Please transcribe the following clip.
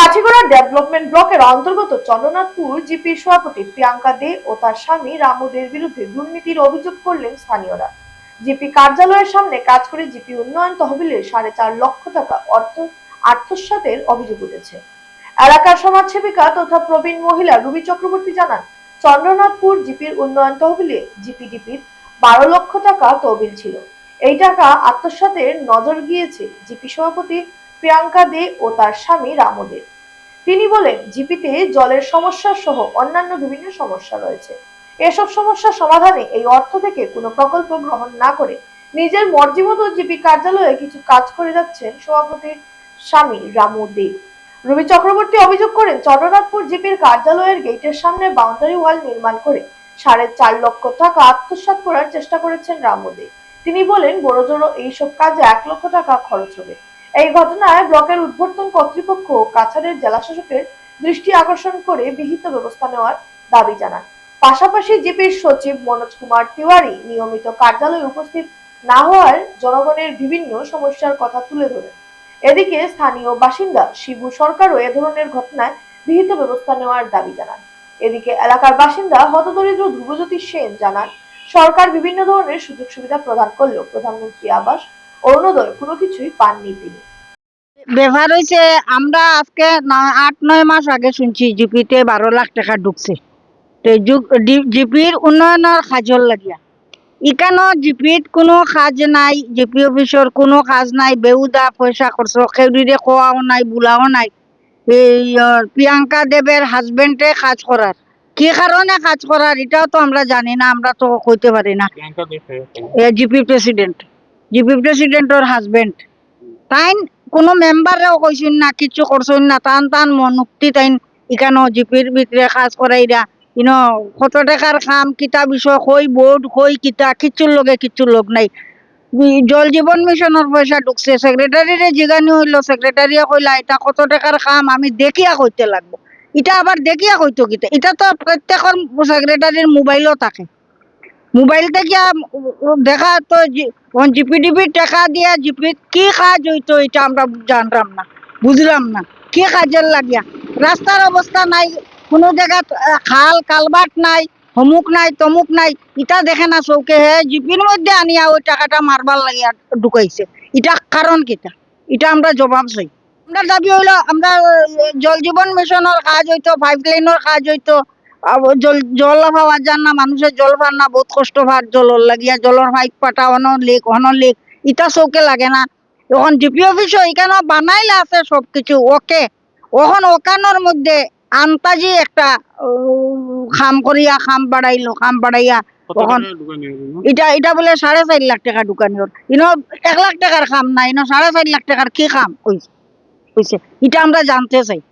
Kathigora development ব্লকের অন্তর্গত চন্দ্রনাথপুর জিপির সভাপতি প্রিয়াঙ্কা দে ও তার স্বামী রামু দের বিরুদ্ধে দুর্নীতির অভিযোগ করলেন স্থানীয়রা। জিপি কার্যালয়ের সামনে কাজ করে জিপি উন্নয়ন তহবিলের 4.5 লক্ষ টাকা অর্থ আত্মসাতের অভিযোগ উঠেছে। এলাকার সমাজসেবিকা তথা প্রবীণ মহিলা রুবি চক্রবর্তী জানান, চন্দ্রনাথপুর জিপির উন্নয়ন তহবিলে জিপিডিপির 12 লক্ষ টাকা তহবিল ছিল। এই টাকা আত্মসাতের নজর গিয়েছে জিপি সভাপতি প্রিয়াঙ্কা দে ও তার স্বামী রামু দে। তিনি বলেন, জিপিতে জলের সমস্যা সহ অন্যান্য বিভিন্ন সমস্যা রয়েছে। এসব সমস্যা সমাধানে এই অর্থ থেকে কোনো প্রকল্প গ্রহণ না করে নিজের মর্জিমতো জিপি কার্যালয়ে কিছু কাজ করে যাচ্ছেন সভাপতির স্বামী রামু দে। রবি চক্রবর্তী অভিযোগ করেন, চন্দ্রনাথপুর জিপির কার্যালয়ের গেটের সামনে বাউন্ডারি ওয়াল নির্মাণ করে 4.5 লক্ষ টাকা আত্মসাৎ করার চেষ্টা করেছেন রামু দে। তিনি বলেন, বড়জোড় এইসব কাজে 1 লক্ষ টাকা খরচ হবে। এই ঘটনায় ব্লকের উদ্বোধন কর্তৃপক্ষ ও কাছাড়ের জেলাশাসকের দৃষ্টি আকর্ষণ করে বিহিত ব্যবস্থা নেওয়ার দাবি জানান। পাশাপাশি জিপির সচিব মনোজ কুমার তিওয়ারি নিয়মিত কার্যালয়ে উপস্থিত না হওয়ার জনগণের বিভিন্ন সমস্যার কথা তুলে ধরেন। এদিকে স্থানীয় বাসিন্দা শিবু সরকারও এ ধরনের ঘটনায় বিহিত ব্যবস্থা নেওয়ার দাবি জানান। এদিকে এলাকার বাসিন্দা হতদরিদ্র ধ্রুবজ্যোতি সেন জানান, সরকার বিভিন্ন ধরনের সুযোগ সুবিধা প্রদান করলেও প্রধানমন্ত্রী আবাস অরুণোদয় কোনো কিছুই পাননি তিনি। ব্যাপার হয়েছে, আমরা আজকে 8-9 মাস আগে শুনছি জিপিতে 12 লাখ টাকা ঢুকছে জিপির উন্নয়নের কাজর লাগিয়া। ইকানো জিপিত কোনো কাজ নাই, জিপি অফিসর কোনো কাজ নাই, বেউদা পয়সা খরচ, কেউরিরে খোয়াও নাই, বুলাও নাই। এই প্রিয়াঙ্কা দেবের হাজবেন্ডে কাজ করার, কি কারণে কাজ করার এটাও তো আমরা জানি না, আমরা তো কইতে পারি না। জিপি প্রেসিডেন্টর হাজবেন্ড তাই কোনো মেম্বারেও কইছেন না, কিছু করছেন না, টান মনুক্তি তাই ইকানো জিপির ভিতরে কাজ করাইরা ইনো কত টাকার কাম কিতা বিষয় কই বোর্ড কই কিতা কিচ্ছুর লোক নাই। জল জীবন মিশনের পয়সা ঢুকছে, সেক্রেটারিরে জিগানি হইলো, সেক্রেটারিয়া কইলা এটা কত টাকার কাম আমি দেখিয়া কইতে লাগবো। এটা আবার দেখিয়া কইতো কিতা, এটা তো প্রত্যেকের সেক্রেটারির মোবাইলও থাকে, মোবাইল থেকে দেখা তো জিপিডিপির টাকা দিয়া জিপি কি কাজ হইতো এটা আমরা জানলাম না, বুঝলাম না কি কাজের লাগিয়া। রাস্তার অবস্থা নাই, কোনো জায়গা খাল কালবাট নাই, হমুক নাই তমুক নাই, এটা দেখে না চৌকে হে জিপির মধ্যে আনিয়া ওই টাকাটা মারবার লাগিয়া ঢুকাইছে। এটা কারণ কিটা, এটা আমরা জবাব চাই। আমরা দাবি হইলো আমরা জল জীবন মিশনের কাজ হইতো, পাইপ লাইনের কাজ হইতো, জল পাওয়া যান না, মানুষের জল পান না, বহুত কষ্ট ভার জলর লাগিয়া, জলর পাইপ পাটা অনলেক ইটা চৌকে লাগে না। এখন জিপি অফিসও এখানে বানাইলে আছে সবকিছু ওকে, ওখান ওখানোর মধ্যে আন্তাজি একটা খাম বাড়াইয়া তখন এটা বলে 4.5 লাখ টাকা ঢুকানিওর, ইনো 1 লাখ টাকার খাম না, ইনো 4.5 লাখ টাকার কি খাম কইছে, এটা আমরা জানতে চাই।